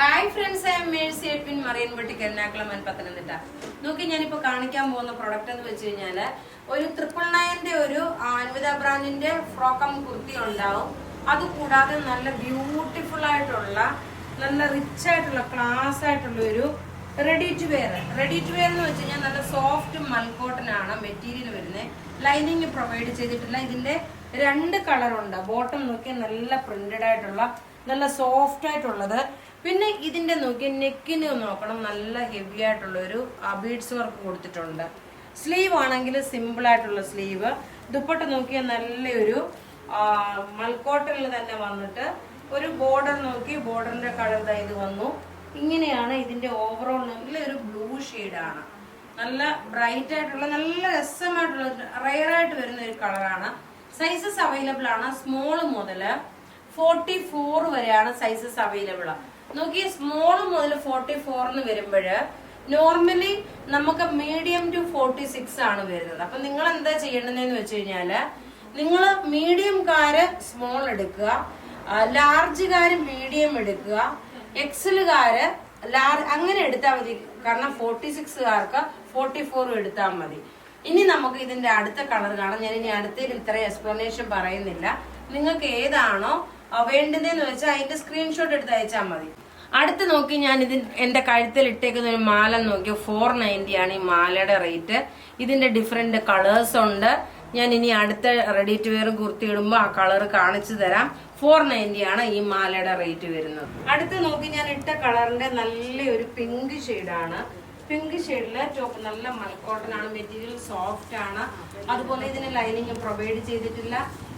Hi friends, I am Mercy Edwin Marian ബട്ടിക് Ernakulam and Pathanamthitta. നോക്കി ഞാനിപ്പോ കാണിക്കാൻ പോകുന്ന പ്രൊഡക്റ്റ് എന്ന് വെച്ച് കഴിഞ്ഞാല് ഒരു 999 ഒരു അൻവിത ബ്രാൻഡിന്റെ ഫ്രോക്കം കുർത്തി ഉണ്ടാവും. അതുകൂടാതെ നല്ല ബ്യൂട്ടിഫുൾ ആയിട്ടുള്ള നല്ല റിച്ച് ആയിട്ടുള്ള ക്ലാസ് ആയിട്ടുള്ള ഒരു റെഡി ടു വെയർ എന്ന് വെച്ച് കഴിഞ്ഞാൽ നല്ല സോഫ്റ്റ് മൽക്കോട്ടൺ ആണ് മെറ്റീരിയൽ വരുന്നത്. ലൈനിങ് പ്രൊവൈഡ് ചെയ്തിട്ടില്ല. ഇതിന്റെ 2 കളറുണ്ട്. ബോട്ടം നോക്കിയാൽ നല്ല പ്രിന്റഡ് ആയിട്ടുള്ള നല്ല സോഫ്റ്റ് ആയിട്ടുള്ളത്. പിന്നെ ഇതിന്റെ നോക്കി നെക്കിന് നോക്കണം, നല്ല ഹെവി ആയിട്ടുള്ള ഒരു ബീഡ്സ് വർക്ക് കൊടുത്തിട്ടുണ്ട്. സ്ലീവ് ആണെങ്കിൽ സിമ്പിൾ ആയിട്ടുള്ള സ്ലീവ്. ദുപ്പട്ട നോക്കിയാൽ നല്ലൊരു മൽക്കോട്ടണിൽ തന്നെ വന്നിട്ട് ഒരു ബോർഡർ നോക്കി, ബോർഡറിന്റെ കളർ ഇത് വന്നു. ഇങ്ങനെയാണ് ഇതിന്റെ ഓവറോൾ. നല്ലൊരു ബ്ലൂ ഷെയ്ഡാണ്. നല്ല ബ്രൈറ്റ് ആയിട്ടുള്ള നല്ല രസമായിട്ടുള്ള റെയർ ആയിട്ട് വരുന്ന ഒരു കളറാണ്. സൈസസ് അവൈലബിൾ ആണ്. സ്മോൾ മുതൽ 44 വരെയാണ് സൈസസ് അവൈലബിൾ. നോക്കി, സ്മോൾ മുതൽ 44 വരുമ്പോഴ് നോർമലി നമുക്ക് മീഡിയം ടു 46 ആണ് വരുന്നത്. അപ്പൊ നിങ്ങൾ എന്താ ചെയ്യേണ്ടതെന്ന് വെച്ച് കഴിഞ്ഞാല്, നിങ്ങൾ മീഡിയംകാര് സ്മോൾ എടുക്കുക, ലാർജുകാര് മീഡിയം എടുക്കുക, എക്സലുകാര് ലാർജ് അങ്ങനെ എടുത്താൽ മതി. കാരണം 46കാർക്ക് 44 എടുത്താൽ മതി. ഇനി നമുക്ക് ഇതിന്റെ അടുത്ത കളർ കാണാം. ഞാൻ ഇനി അടുത്തതിൽ ഇത്ര എക്സ്പ്ലനേഷൻ പറയുന്നില്ല. നിങ്ങൾക്ക് ഏതാണോ വേണ്ടതെന്ന് വെച്ചാൽ അതിന്റെ സ്ക്രീൻഷോട്ട് എടുത്ത് അയച്ചാൽ മതി. അടുത്ത് നോക്കി, ഞാൻ എന്റെ കഴുത്തിൽ ഇട്ടേക്കുന്ന ഒരു മാല നോക്കി 490 ആണ് ഈ മാലയുടെ റേറ്റ്. ഇതിന്റെ ഡിഫറെന്റ് കളേഴ്സ് ഉണ്ട്. ഞാൻ ഇനി അടുത്ത റെഡി ടു വെയർ കുർത്തി ഇടുമ്പോൾ ആ കളർ കാണിച്ചു തരാം. 490 ആണ് ഈ മാലയുടെ റേറ്റ് വരുന്നത്. അടുത്ത് നോക്കി, ഞാൻ ഇട്ട കളറിന്റെ നല്ലൊരു പിങ്ക് ഷെയ്ഡാണ്. പിങ്ക് ഷെയ്ഡില് ടോപ്പ് നല്ല മൽക്കോട്ടൺ ആണ്. മെറ്റീരിയൽ സോഫ്റ്റ് ആണ്. അതുപോലെ ഇതിന് ലൈനിങ് പ്രൊവൈഡ് ചെയ്തിട്ടില്ല.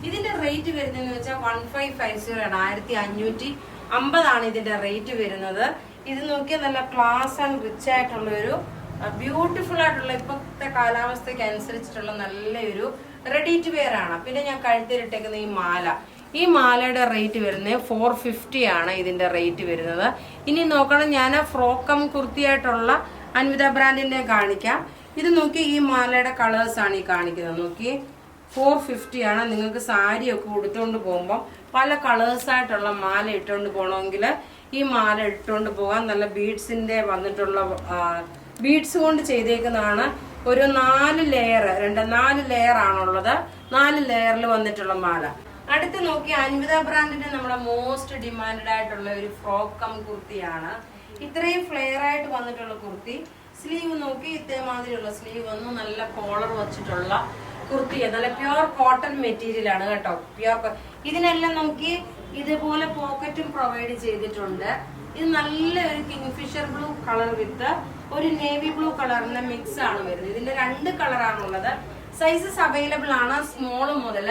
ഇതിന്റെ റേറ്റ് വരുന്നതെന്ന് വെച്ചാൽ 1550 ആണ്. 1550 ആണ് ഇതിന്റെ റേറ്റ് വരുന്നത്. ഇത് നോക്കിയാൽ നല്ല ക്ലാസ് ആൻഡ് റിച്ച് ആയിട്ടുള്ള ഒരു ബ്യൂട്ടിഫുൾ ആയിട്ടുള്ള ഇപ്പോഴത്തെ കാലാവസ്ഥയ്ക്ക് അനുസരിച്ചിട്ടുള്ള നല്ലൊരു റെഡി ടു വെയർ ആണ്. പിന്നെ ഞാൻ കഴുത്തിലിട്ടേക്കുന്ന ഈ മാലയുടെ റേറ്റ് വരുന്നത് 450 ആണ് ഇതിന്റെ റേറ്റ് വരുന്നത്. ഇനി നോക്കണം, ഞാൻ ഫ്രോക്കം കുർത്തിയായിട്ടുള്ള അൻവിത ബ്രാൻഡിന്റെ കാണിക്കാം. ഇത് നോക്കി, ഈ മാലയുടെ കളേഴ്സ് ആണ് ഈ കാണിക്കുന്നത്. നോക്കി, 450 ആണ്. നിങ്ങൾക്ക് സാരി ഒക്കെ ഉടുത്തോണ്ട് പോകുമ്പോൾ പല കളേഴ്സ് ആയിട്ടുള്ള മാല ഇട്ടുകൊണ്ട് പോകണമെങ്കിൽ ഈ മാല ഇട്ടുകൊണ്ട് പോകാൻ. നല്ല ബീഡ്സിന്റെ വന്നിട്ടുള്ള ബീഡ്സ് കൊണ്ട് ചെയ്തേക്കുന്നതാണ്. ഒരു 4 ലെയർ ആണുള്ളത്. 4 ലെയറിൽ വന്നിട്ടുള്ള മാല. അടുത്ത് നോക്കി, അൻവിത ബ്രാൻഡിന്റെ നമ്മുടെ മോസ്റ്റ് ഡിമാൻഡഡ് ആയിട്ടുള്ള ഒരു ഫ്രോക്കം കുർത്തിയാണ്. ഇത്രയും ഫ്ലെയർ ആയിട്ട് വന്നിട്ടുള്ള കുർത്തി. സ്ലീവ് നോക്കി, ഇതേമാതിരിയുള്ള സ്ലീവ് വന്നു. നല്ല കോളർ വെച്ചിട്ടുള്ള കുർത്തി. നല്ല പ്യുവർ കോട്ടൺ മെറ്റീരിയൽ ആണ് കേട്ടോ. ഇതിനെല്ലാം നോക്കി ഇതുപോലെ പോക്കറ്റും പ്രൊവൈഡ് ചെയ്തിട്ടുണ്ട്. ഇത് നല്ലൊരു കിങ്ഫിഷർ ബ്ലൂ കളർ വിത്ത് ഒരു നേവി ബ്ലൂ കളറിന്റെ മിക്സ് ആണ് വരുന്നത്. ഇതിന്റെ 2 കളറാണുള്ളത്. സൈസസ് അവൈലബിൾ ആണ്. സ്മോൾ മുതൽ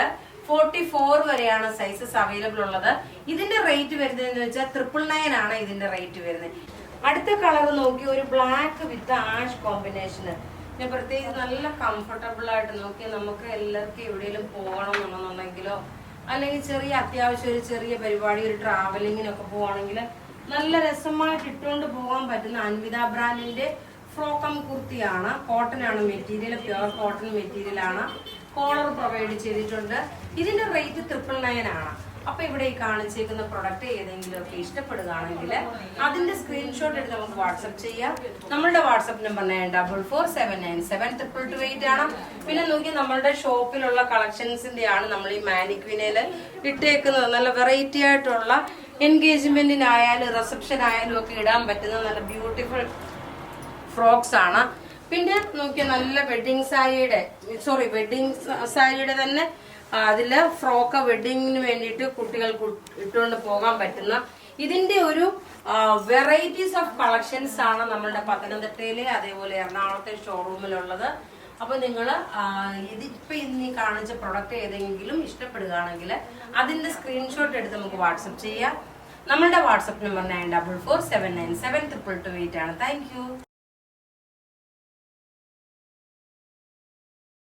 44 വരെയാണ് സൈസസ് അവൈലബിൾ ഉള്ളത്. ഇതിന്റെ റേറ്റ് വരുന്നതെന്ന് വെച്ചാൽ 999 ആണ് ഇതിന്റെ റേറ്റ് വരുന്നത്. അടുത്ത കളർ നോക്കി, ഒരു ബ്ലാക്ക് വിത്ത് ആഷ് കോമ്പിനേഷന്. ഞാൻ പ്രത്യേകിച്ച് നല്ല കംഫർട്ടബിൾ ആയിട്ട് നോക്കി, നമുക്ക് എല്ലാവർക്കും എവിടെയെങ്കിലും പോകണം എന്നുണ്ടെങ്കിലോ അല്ലെങ്കിൽ ചെറിയ അത്യാവശ്യം ഒരു ചെറിയ പരിപാടി, ഒരു ട്രാവലിങ്ങിനൊക്കെ പോവാണെങ്കിൽ നല്ല രസമായിട്ട് ഇട്ടുകൊണ്ട് പോകാൻ പറ്റുന്ന അൻവിത ബ്രാൻഡിന്റെ ഫ്രോക്കം കുർത്തിയാണ്. കോട്ടൺ ആണ് മെറ്റീരിയൽ, പ്യുവർ കോട്ടൺ മെറ്റീരിയൽ ആണ്. കോളർ പ്രൊവൈഡ് ചെയ്തിട്ടുണ്ട്. ഇതിന്റെ റേറ്റ് 999 ആണ്. അപ്പൊ ഇവിടെ ഈ കാണിച്ചേക്കുന്ന പ്രൊഡക്റ്റ് ഏതെങ്കിലും ഒക്കെ ഇഷ്ടപ്പെടുകയാണെങ്കിൽ അതിന്റെ സ്ക്രീൻഷോട്ട് എടുത്ത് നമുക്ക് വാട്സപ്പ് ചെയ്യാം. നമ്മളുടെ വാട്സപ്പ് നമ്പർ 9447972228 ആണ്. പിന്നെ നോക്കി, നമ്മളുടെ ഷോപ്പിലുള്ള കളക്ഷൻസിന്റെ ആണ് നമ്മൾ ഈ മാനിക്വിനയില് ഇട്ടേക്കുന്നത്. നല്ല വെറൈറ്റി ആയിട്ടുള്ള എൻഗേജ്മെന്റിനായാലും റിസപ്ഷൻ ആയാലും ഒക്കെ ഇടാൻ പറ്റുന്ന നല്ല ബ്യൂട്ടിഫുൾ ഫ്രോക്സ് ആണ്. പിന്നെ നോക്കിയ നല്ല വെഡിങ് സാരിയുടെ തന്നെ അതില് ഫ്രോക്ക് വെഡിങ്ങിന് വേണ്ടിയിട്ട് കുട്ടികൾക്ക് ഇട്ടുകൊണ്ട് പോകാൻ പറ്റുന്ന ഇതിന്റെ ഒരു വെറൈറ്റീസ് ഓഫ് കളക്ഷൻസ് ആണ് നമ്മളുടെ പത്തനംതിട്ടയിലെ അതേപോലെ എറണാകുളത്തെ ഷോറൂമിലുള്ളത്. അപ്പൊ നിങ്ങൾ ഇതിപ്പോ ഇന്ന് കാണിച്ച പ്രൊഡക്റ്റ് ഏതെങ്കിലും ഇഷ്ടപ്പെടുകയാണെങ്കിൽ അതിന്റെ സ്ക്രീൻഷോട്ട് എടുത്ത് നമുക്ക് വാട്സപ്പ് ചെയ്യാം. നമ്മളുടെ വാട്സപ്പ് നമ്പർ 9447972228 ആണ്. Thank you.